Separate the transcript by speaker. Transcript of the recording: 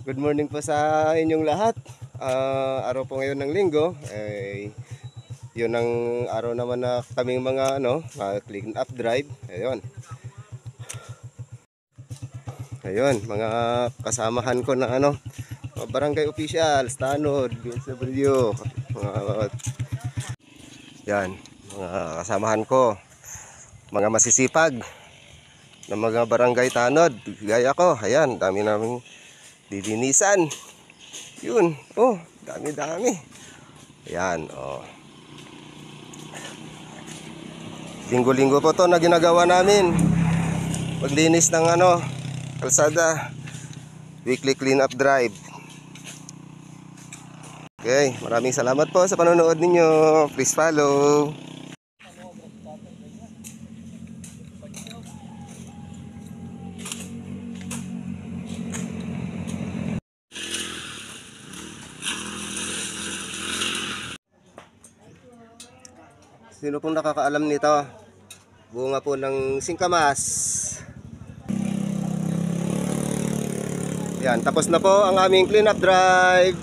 Speaker 1: Good morning po sa inyong lahat. Araw po ngayon ng linggo. Yun ang araw naman na kaming mga clean up drive. Ayun, mga kasamahan ko na mga barangay officials, tanod, BSW, yan, mga kasamahan ko, mga masisipag na mga barangay tanod, gaya ko. Ayan, dami naming dilinisan. Yun, dami-dami. Ayan, linggo-linggo po to na ginagawa namin. Maglinis ng kalsada. Weekly clean up drive. Okay, maraming salamat po sa panonood ninyo. Please follow. Sino pong nakakaalam nito? Bunga po ng singkamas. Yan, tapos na po ang aming clean up drive.